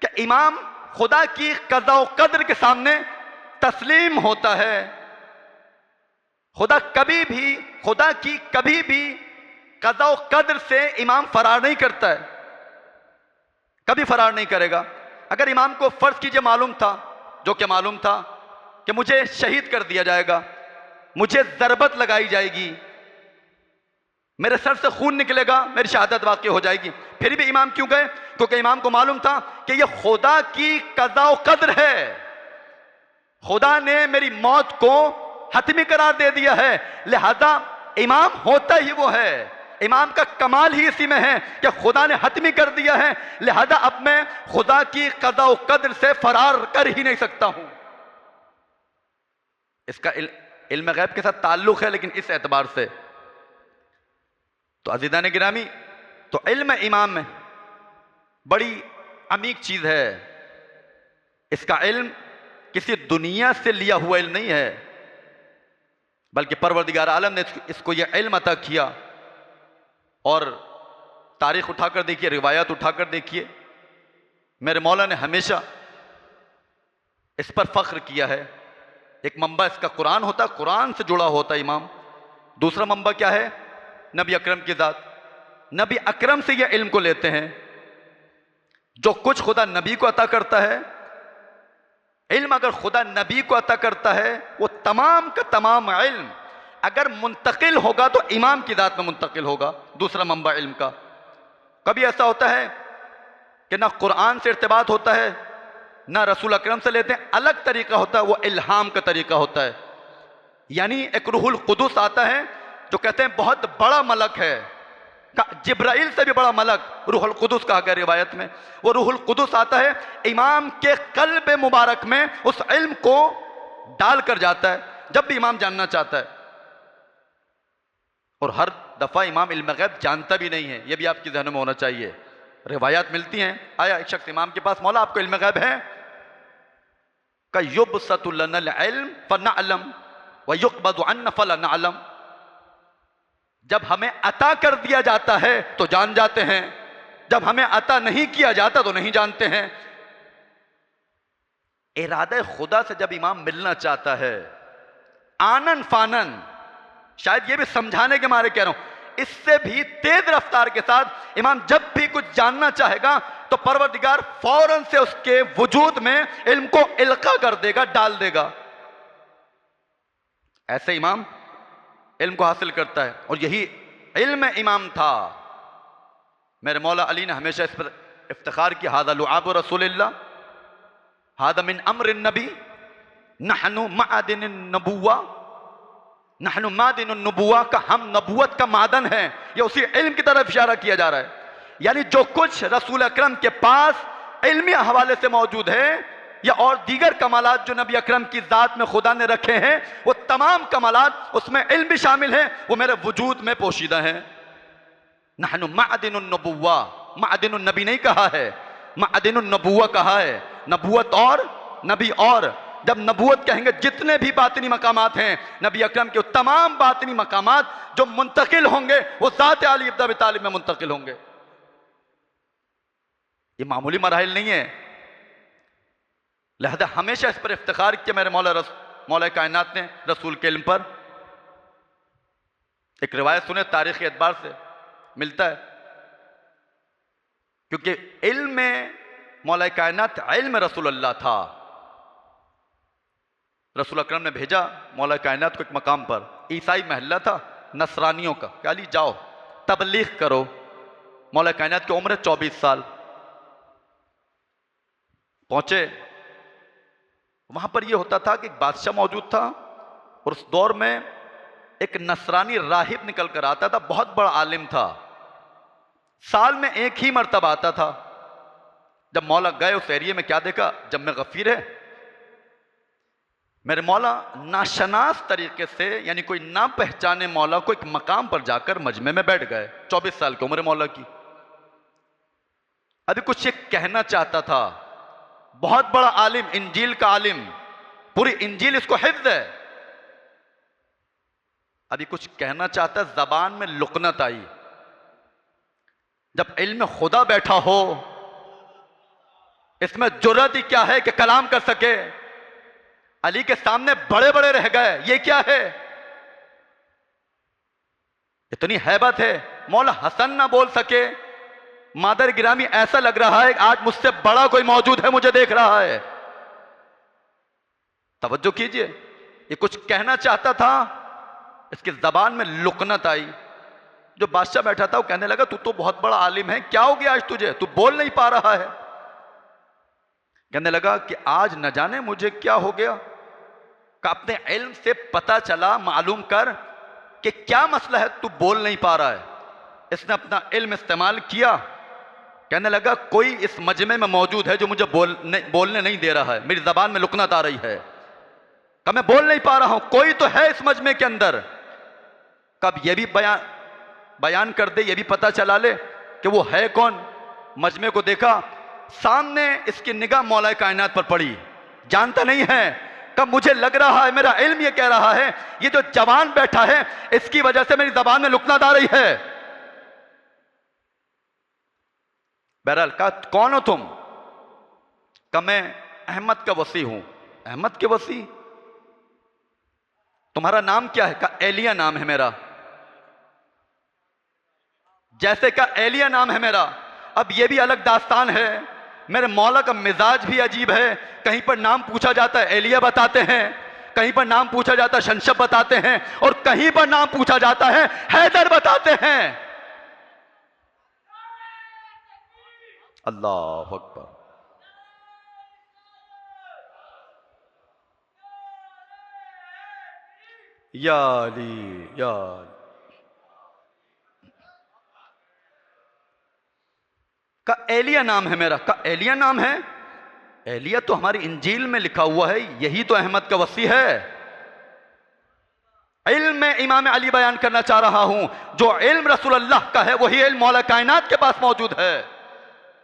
कि इमाम खुदा की कज़ा व क़द्र के सामने तस्लीम होता है। खुदा की कभी भी कज़ा व क़द्र से इमाम फरार नहीं करता है, कभी फरार नहीं करेगा। अगर इमाम को फर्ज कीजिए मालूम था, जो कि मालूम था कि मुझे शहीद कर दिया जाएगा, मुझे ज़रबत लगाई जाएगी, मेरे सर से खून निकलेगा, मेरी शहादत वाक़ई हो जाएगी, फिर भी इमाम क्यों गए? क्योंकि इमाम को मालूम था कि यह खुदा की कज़ा व क़द्र है। खुदा ने मेरी मौत को हतमी करार दे दिया है, लिहाजा इमाम होता ही वो है। इमाम का कमाल ही इसी में है कि खुदा ने हतमी कर दिया है, लिहाजा अब मैं खुदा की कज़ा व क़द्र से फरार कर ही नहीं सकता हूं। इसका इल्म गैब के साथ ताल्लुक है, लेकिन इस एतबार से तो अज़ीज़ान गिरामी, तो इल्म इमाम में बड़ी अमीक चीज़ है। इसका इल्म किसी दुनिया से लिया हुआ इल्म नहीं है, बल्कि परवरदिगार आलम ने इसको यह इल्म अता किया। और तारीख़ उठाकर देखिए, रिवायात उठाकर देखिए, मेरे मौला ने हमेशा इस पर फ़ख्र किया है। एक मंबा इसका कुरान होता है, कुरान से जुड़ा होता है इमाम। दूसरा मंबा क्या है? नबी अकरम की ज़ात। नबी अकरम से यह इल्म को लेते हैं। जो कुछ खुदा नबी को अता करता है, इल्म अगर खुदा नबी को अता करता है, वो तमाम का तमाम इल्म अगर मुंतकिल होगा तो इमाम की ज़ात में मुंतकिल होगा। दूसरा मंबा इल्म का। कभी ऐसा होता है कि ना कुरान से इर्तिबात होता है, ना रसूल अकरम से लेते हैं, अलग तरीका होता है, वो इल्हाम का तरीका होता है। यानी एक रूहुल कुदुस आता है, जो कहते हैं बहुत बड़ा मलक है, जिब्राइल से भी बड़ा मलक रूहुल कुदुस कहा गया रिवायत में। वो रूहुल कुदुस आता है, इमाम के कल्ब मुबारक में उस इल्म को डाल कर जाता है जब भी इमाम जानना चाहता है। और हर दफ़ा इमाम इल्म गैब जानता भी नहीं है, यह भी आपके ज़हन में होना चाहिए। रिवायात मिलती हैं, आया एक शख्स इमाम के पास, मौला आपको इल्म गैब है? का युबसतु लनल इल्म फनअलम व युक़बदु अन्ना फला नअलम। जब हमें अता कर दिया जाता है तो जान जाते हैं, जब हमें अता नहीं किया जाता तो नहीं जानते हैं। इरादे खुदा से जब इमाम मिलना चाहता है, आनन फानन, शायद ये भी समझाने के मारे कह रहा हूं, इससे भी तेज रफ्तार के साथ इमाम जब भी कुछ जानना चाहेगा तो परवरदिगार फौरन से उसके वजूद में इल्म को इल्का कर देगा, डाल देगा। ऐसे इमाम इल्म को हासिल करता है, और यही इल्म इमाम था। मेरे मौला अली ने हमेशा इस पर इफ्तिखार किया, हादा लुआब रसूलिल्लाह, हादा मिन अम्र नबी, नहनु मादिन नबुवा, नहनु मादिन नबुवा, का हम नबुवत का मादन है। ये उसी इल्म की तरफ इशारा किया जा रहा है। यानी जो कुछ रसूल अकरम के पास इल्मी हवाले से मौजूद है, या और दीगर कमालात जो नबी अकरम की ज़ात में खुदा ने रखे हैं, वो तमाम कमालात, उसमें इल्म भी शामिल है, वो मेरे वजूद में पोशीदा है। नहनु मादिनुन नबुवा, मादिनुन नबी नहीं कहा है, मादिनुन नबुवा कहा है। नबुवत और नबी, और जब नबुवत कहेंगे जितने भी बातिनी मकामात हैं नबी अकरम के, तमाम बातिनी मकामात जो मुंतकिल होंगे वो ज़ात आली इब्न अबी तालिब में मुंतकिल होंगे। ये मामूली मराहिल नहीं है। लिहाजा हमेशा इस पर इफ्तिखार किया मेरे मौला कायनात ने रसूल के इल्म पर। एक रिवायत सुने, तारीख़ी एतबार से मिलता है, क्योंकि इल्म में मौला कायनात इल्म रसूलुल्लाह था। रसूल अकरम ने भेजा मौला कायनात को एक मकाम पर, ईसाई महल्ला था नसरानियों का, क्या ली जाओ तबलीग करो। मौला कायनात की उम्र 24 साल। पहुंचे, वहां पर यह होता था कि एक बादशाह मौजूद था, और उस दौर में एक नसरानी राहिब निकल कर आता था, बहुत बड़ा आलिम था, साल में एक ही मर्तबा आता था। जब मौला गए उस एरिया में, क्या देखा, जब में गफीर है, मेरे मौला नाशनास तरीके से, यानी कोई ना पहचाने मौला को एक मकाम पर जाकर मजमे में बैठ गए। 24 साल की उम्र मौला की। अभी कुछ एक कहना चाहता था, बहुत बड़ा आलिम, इंजील का आलिम, पूरी इंजील इसको हिफ्ज़ है। अभी कुछ कहना चाहता, जबान में लुकनत आई। जब इल्म खुदा बैठा हो, इसमें जुर्रत ही क्या है कि कलाम कर सके। अली के सामने बड़े बड़े रह गए, ये क्या है, इतनी हैबत है। मौला हसन ना बोल सके। मादर गिरामी, ऐसा लग रहा है आज मुझसे बड़ा कोई मौजूद है, मुझे देख रहा है। तवज्जो कीजिए, ये कुछ कहना चाहता था, इसकी जबान में लुकनत आई। जो बादशाह बैठा था वो कहने लगा, तू तो बहुत बड़ा आलिम है, क्या हो गया आज तुझे, तू बोल नहीं पा रहा है। कहने लगा कि आज न जाने मुझे क्या हो गया, कि अपने इल्म से पता चला, मालूम कर कि क्या मसला है, तू बोल नहीं पा रहा है। इसने अपना इल्म इस्तेमाल किया। कहने लगा, कोई इस मजमे में मौजूद है जो मुझे बोलने नहीं दे रहा है, मेरी जबान में लुकनत आ रही है, कि मैं बोल नहीं पा रहा हूं, कोई तो है इस मजमे के अंदर। कब ये भी बयान कर दे, ये भी पता चला ले कि वो है कौन। मजमे को देखा, सामने इसकी निगाह मौला कायनात पर पड़ी। जानता नहीं है, कब मुझे लग रहा है, मेरा इल्म ये कह रहा है, ये जो जवान बैठा है इसकी वजह से मेरी जबान में लुकनत आ रही है। बहरहाल, कहा कौन हो तुम? कहा मैं अहमद का वसी हूं। अहमद के वसी? तुम्हारा नाम क्या है? कहा एलिया नाम है मेरा। जैसे का एलिया नाम है मेरा। अब यह भी अलग दास्तान है, मेरे मौला का मिजाज भी अजीब है। कहीं पर नाम पूछा जाता है एलिया बताते हैं, कहीं पर नाम पूछा जाता है शंशब बताते हैं, और कहीं पर नाम पूछा जाता है हैदर बताते हैं। अल्लाह अकबर। या अली या अली। का एलिया नाम है मेरा। का एलिया नाम है? एलिया तो हमारी इंजील में लिखा हुआ है, यही तो अहमद का वसी है। इल्म में इमाम अली बयान करना चाह रहा हूं, जो इल्म रसूलुल्लाह का है वही इल्म मौला कायनात के पास मौजूद है।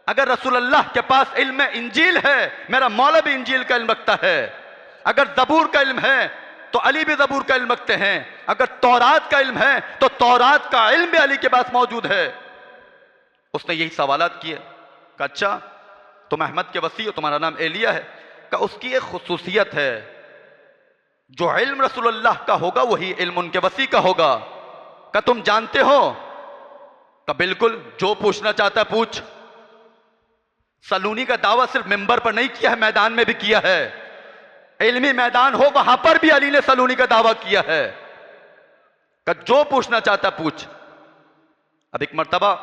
अगर रसूलुल्लाह के पास इल्म में इंजील है, मेरा मौला भी इंजील का इल्म रखता है। अगर जबूर का इल्म है तो अली भी जबूर का इल्म रखते हैं। अगर तौरात का इल्म है तो तौरात का इल्म भी अली के पास मौजूद है। उसने यही सवालात किए। कहा अच्छा, तुम अहमद के वसी हो, तुम्हारा नाम एलिया है। कहा उसकी एक खुसूसियत है, जो इल्म रसूलुल्लाह का होगा वही इल्म उनके वसी का होगा। कहा तुम जानते हो? कहा बिल्कुल, जो पूछना चाहता है पूछ। सलूनी का दावा सिर्फ मिंबर पर नहीं किया है, मैदान में भी किया है। इल्मी मैदान हो वहां पर भी अली ने सलूनी का दावा किया है। कहा जो पूछना चाहता पूछ। अब एक मर्तबा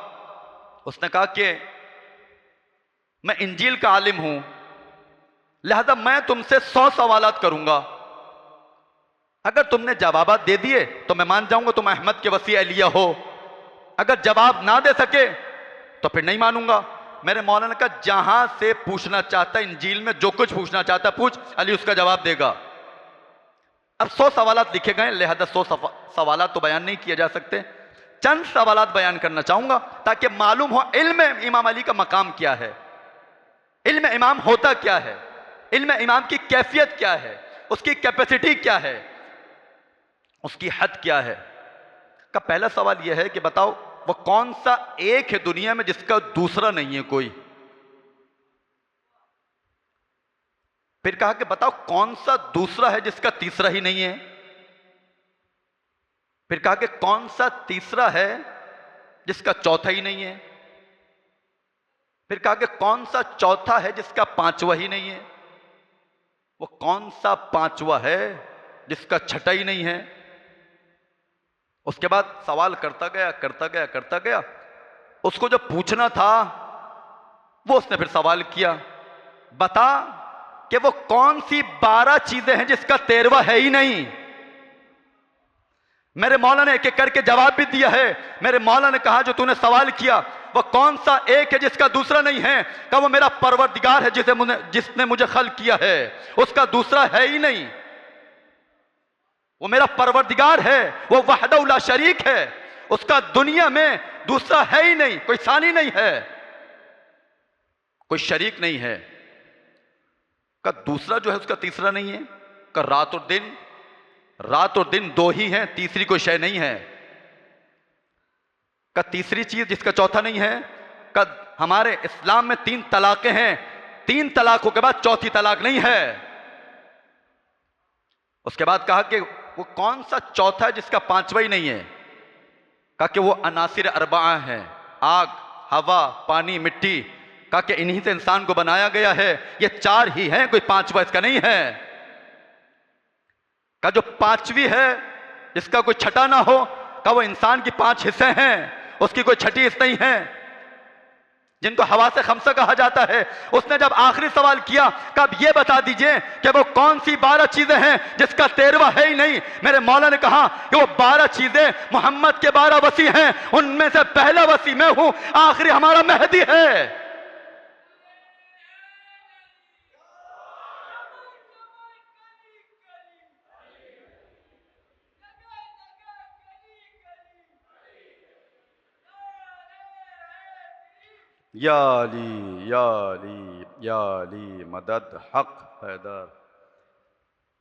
उसने कहा कि मैं इंजील का आलिम हूं, लिहाजा मैं तुमसे 100 सवालात करूंगा। अगर तुमने जवाबात दे दिए तो मैं मान जाऊंगा तुम अहमद के वसी एलिया हो। अगर जवाब ना दे सके तो फिर नहीं मानूंगा। मेरे मौलाना ने कहा जहां से पूछना चाहता, इंजील में जो कुछ पूछना चाहता पूछ, अली उसका जवाब देगा। अब 100 सवालात लिखे गए, लिहाजा 100 सवालात तो बयान नहीं किए जा सकते। चंद सवालात बयान करना चाहूंगा ताकि मालूम हो इल्म इमाम अली का मकाम क्या है, इल्म इमाम होता क्या है, इल्म इमाम की कैफियत क्या है, उसकी कैपेसिटी क्या है, उसकी हद क्या है। का पहला सवाल यह है कि बताओ वो कौन सा एक है दुनिया में जिसका दूसरा नहीं है कोई। फिर कहा कि बताओ कौन सा दूसरा है जिसका तीसरा ही नहीं है। फिर कहा कि कौन सा तीसरा है जिसका चौथा ही नहीं है। फिर कहा कि कौन सा चौथा है जिसका पांचवा ही नहीं है। वो कौन सा पांचवा है जिसका छठा ही नहीं है। उसके बाद सवाल करता गया करता गया करता गया। उसको जो पूछना था वो उसने फिर सवाल किया, बता कि वो कौन सी 12 चीजें हैं जिसका 13वां है ही नहीं। मेरे मौला ने एक एक करके जवाब भी दिया है। मेरे मौला ने कहा जो तूने सवाल किया वह कौन सा एक है जिसका दूसरा नहीं है? कहा वो मेरा परवरदिगार है जिसने मुझे खल्क किया है, उसका दूसरा है ही नहीं। वो मेरा परवरदिगार है, वो वहदहू ला शरीक है, उसका दुनिया में दूसरा है ही नहीं, कोई सानी नहीं है, कोई शरीक नहीं है। का दूसरा जो है उसका तीसरा नहीं है। का रात और दिन दो ही हैं, तीसरी कोई शय नहीं है। का तीसरी चीज जिसका चौथा नहीं है। का हमारे इस्लाम में 3 तलाकें हैं, 3 तलाकों के बाद चौथी तलाक नहीं है। उसके बाद कहा कि वो कौन सा चौथा है जिसका पांचवा ही नहीं है? कहा कि वो अनासिर अरबा है, आग, हवा, पानी, मिट्टी। कहा कि इन्हीं से इंसान को बनाया गया है, ये 4 ही हैं, कोई पांचवा इसका नहीं है। का जो पांचवी है जिसका कोई छठा ना हो, का वो इंसान की 5 हिस्से हैं, उसकी कोई छठी हिस्सा नहीं है, जिनको हवा से खमसा कहा जाता है। उसने जब आखिरी सवाल किया कि अब ये बता दीजिए कि वो कौन सी 12 चीजें हैं जिसका 13वां है ही नहीं। मेरे मौला ने कहा कि वो 12 चीजें मोहम्मद के 12 वसी हैं, उनमें से पहला वसी मैं हूं, आखिरी हमारा मेहदी है। या अली या अली या अली मदद हक हैदर।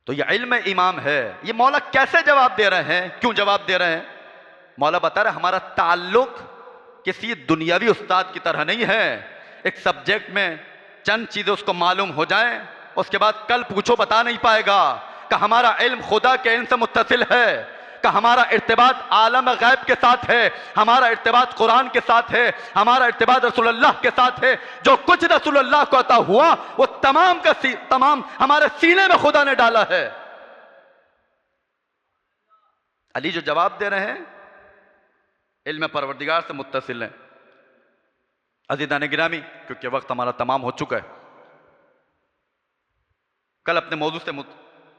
तो ये इल्म इमाम है। ये मौला कैसे जवाब दे रहे हैं, क्यों जवाब दे रहे हैं? मौला बता रहे हमारा ताल्लुक किसी दुनियावी उस्ताद की तरह नहीं है। एक सब्जेक्ट में चंद चीजें उसको मालूम हो जाएं, उसके बाद कल पूछो बता नहीं पाएगा। कि हमारा इल्म खुदा के इल्म से मुत्तसिल है, कि हमारा इर्तिबात आलम गैब के साथ है, हमारा इर्तिबात कुरान के साथ है, हमारा इर्तिबात रसूलुल्लाह के साथ है। जो कुछ रसूलुल्लाह को अता हुआ वो तमाम का तमाम हमारे सीने में खुदा ने डाला है। अली जो जवाब दे रहे हैं इल्म परवरदिगार से मुत्तसिल है। अज़ीज़ान गिरामी, क्योंकि वक्त हमारा तमाम हो चुका है, कल अपने मौजू से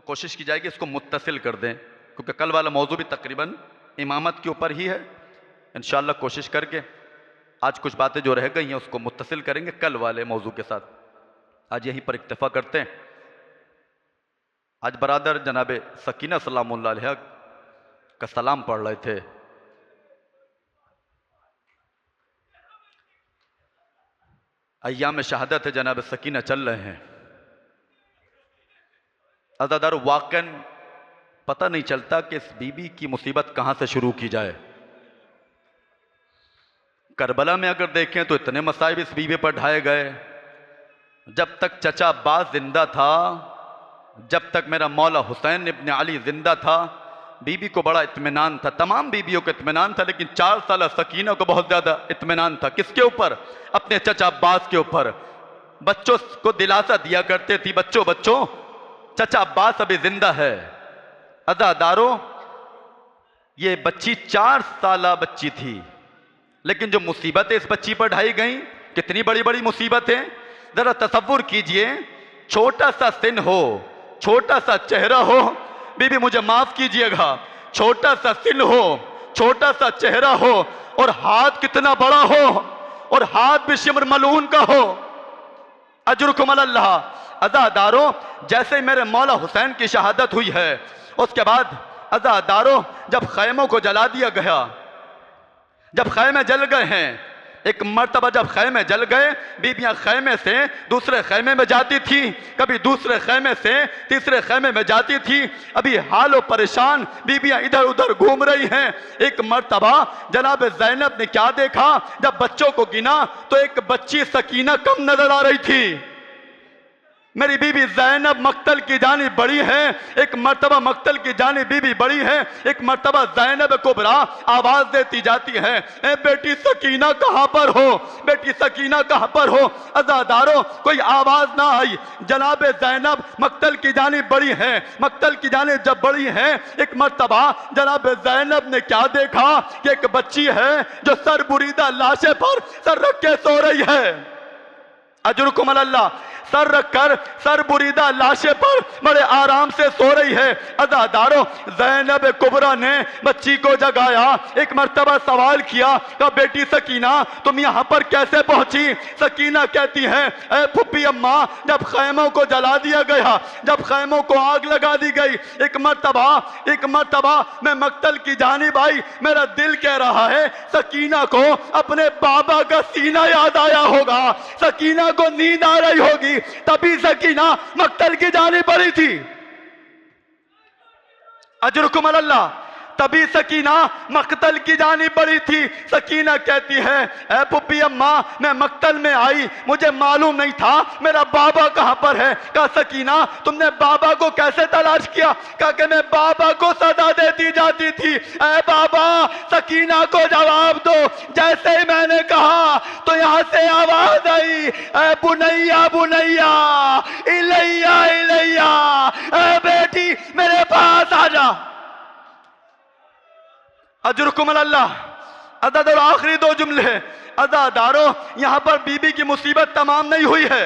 कोशिश की जाएगी इसको मुत्तसिल कर दें, क्योंकि कल वाला मौजू भी तकरीबन इमामत के ऊपर ही है। इंशाअल्लाह कोशिश करके आज कुछ बातें जो रह गई हैं उसको मुत्तसिल करेंगे कल वाले मौजू के साथ। आज यहीं पर इक्तफा करते हैं। आज बरादर जनाब सकीना सलामुल्लाह अलैहा का सलाम पढ़ रहे थे। अय्याम शहादत है, जनाब सकीना चल रहे हैं। अज़ादार वाकन पता नहीं चलता कि इस बीबी की मुसीबत कहां से शुरू की जाए। करबला में अगर देखें तो इतने मसाइब इस बीबी पर ढाए गए। जब तक चचा अब्बास जिंदा था, जब तक मेरा मौला हुसैन इब्न अली जिंदा था, बीबी को बड़ा इत्मीनान था, तमाम बीबियों को इत्मीनान था, लेकिन 4 साल सकीना को बहुत ज्यादा इत्मीनान था। किसके ऊपर? अपने चचा अब्बास के ऊपर। बच्चों को दिलासा दिया करते थी, बच्चों बच्चों चचा अब्बास अभी जिंदा है। अज़ादारों, ये बच्ची 4 साल बच्ची थी, लेकिन जो मुसीबतें इस बच्ची पर ढाई गई, कितनी बड़ी बड़ी मुसीबतें। जरा तसव्वुर कीजिए, छोटा सा सिन हो, छोटा सा चेहरा हो, बीबी मुझे माफ कीजिएगा, छोटा सा सिन हो, छोटा सा चेहरा हो, और हाथ कितना बड़ा हो, और हाथ भी शिमर मलून का हो। अजरुकुम अल्लाह। अज़ादारों, जैसे मेरे मौला हुसैन की शहादत हुई है, उसके बाद अज़ादारों जब खैमों को जला दिया गया, जब खैमे जल गए हैं, एक मर्तबा जब खैमे जल गए, बीबियां खैमे से दूसरे खैमे में जाती थी, कभी दूसरे खैमे से तीसरे खैमे में जाती थी। अभी हालो परेशान बीबियां इधर उधर घूम रही हैं। एक मर्तबा जनाब ज़ैनब ने क्या देखा, जब बच्चों को गिना तो एक बच्ची सकीना कम नजर आ रही थी। मेरी बीबी ज़ैनब मक्तल की जानी बड़ी है, एक मर्तबा मक्तल की जानी बीबी बड़ी है, एक मर्तबा ज़ैनब कुबरा आवाज देती जाती है, ए बेटी सकीना कहां पर हो, बेटी सकीना कहां पर हो। अज़ादारों, कोई आवाज ना आई। जनाब ज़ैनब मक्तल की जानी बड़ी है, मक्तल की जानी जब बड़ी है, एक मर्तबा जनाब ज़ैनब ने क्या देखा कि एक बच्ची है जो सर बुरीदा लाशे पर सर रख के सो रही है। अजरुकुम अल्लाह। सर रखकर सर बुरीदा लाशे पर बड़े आराम से सो रही है। अज़ादारों, ज़ैनब कुबरा ने बच्ची को जगाया, एक मर्तबा सवाल किया, कहा बेटी सकीना तुम यहाँ पर कैसे पहुंची? सकीना कहती है, ए फुप्पी अम्मा, जब खैमों को जला दिया गया, जब खैमों को आग लगा दी गई, एक मर्तबा मैं मक्तल की जानिब आई, मेरा दिल कह रहा है सकीना को अपने बाबा का सीना याद आया होगा, सकीना को नींद आ रही होगी, तभी सकीना मक्तल की जानिब बढ़ी थी। अजरुकुम अल्लाह, तभी सकीना मक्तल की जानिब बढ़ी थी। सकीना कहती है, ए पुप्पी अम्मा, मैं मक्तल में आई, मुझे मालूम नहीं था मेरा बाबा कहां पर है। कहा सकीना तुमने बाबा को कैसे तलाश किया? कहा कि मैं बाबा को सदा देती जाती थी। ए बाबा, सकीना को जवाब दो। जैसे ही मैंने कहा तो यहां से आवाज आई, ए बुनैया बुनैया, इलैया इलैया, ए बेटी मेरे पास आ जा। अजरुकुम अल्लाह। अदादारो, आखिरी दो जुमले हैं। अदादारो, यहां पर बीबी की मुसीबत तमाम नहीं हुई है,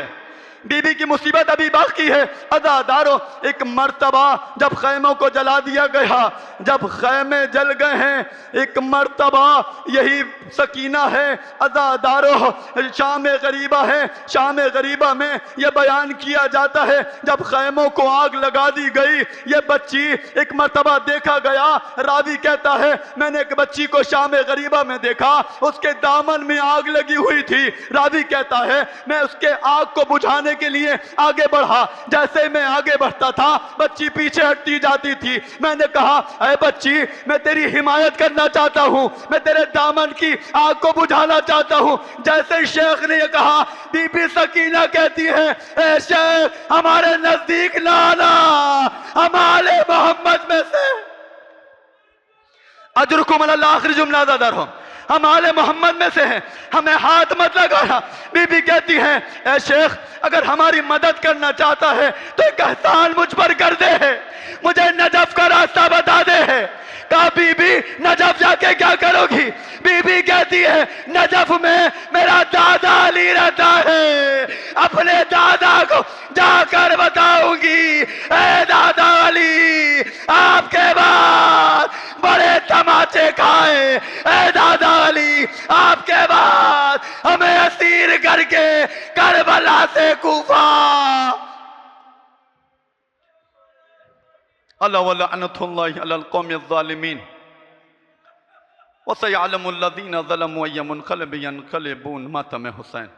बीबी की मुसीबत अभी बाकी है। अदादारो, एक मर्तबा जब खैमों को जला दिया गया, जब खैमे जल गए हैं, एक मर्तबा यही सकीना है। अदादारो, शाम गरीबा है, शाम गरीबा में यह बयान किया जाता है जब खैमों को आग लगा दी गई, यह बच्ची एक मर्तबा देखा गया। रावी कहता है मैंने एक बच्ची को शाम गरीबा में देखा, उसके दामन में आग लगी हुई थी। रावी कहता है मैं उसके आग को बुझाने के लिए आगे बढ़ा, जैसे मैं आगे बढ़ता था बच्ची पीछे हटती जाती थी। मैंने कहा अरे बच्ची, मैं तेरी हिमायत करना चाहता हूं, मैं तेरे दामन की आग को बुझाना चाहता हूं। जैसे शेख ने यह कहा, बीबी सकीना कहती है ए शेख हमारे नजदीक ना आना, हमारे मोहम्मद में से। अजरुकुम अल्लाह, आखिरी जुमला अदादार हो, हम आले मोहम्मद में से हैं, हमें हाथ मत लगाना। बीबी कहती है ए शेख अगर हमारी मदद करना चाहता है तो एक एहसान मुझ पर कर दे, मुझे नजफ का रास्ता बता दे। कहा बीबी नजफ जाके क्या करोगी? बीबी कहती है नजफ में मेरा दादा अली रहता है, अपने दादा को जाकर बताऊंगी ए दादा अली आपके बाद बड़े तमाचे खाए, ए दादा अली आपके बाद हमें असीर करके करबला से कूफा। अला वलअनतुल्लाहि अलल कौमिज़ ज़ालिमीन व सयअलमुल लज़ीना ज़लमू अय्युल मुनक़लिबिन यनक़लिबून। मातम हुसैन।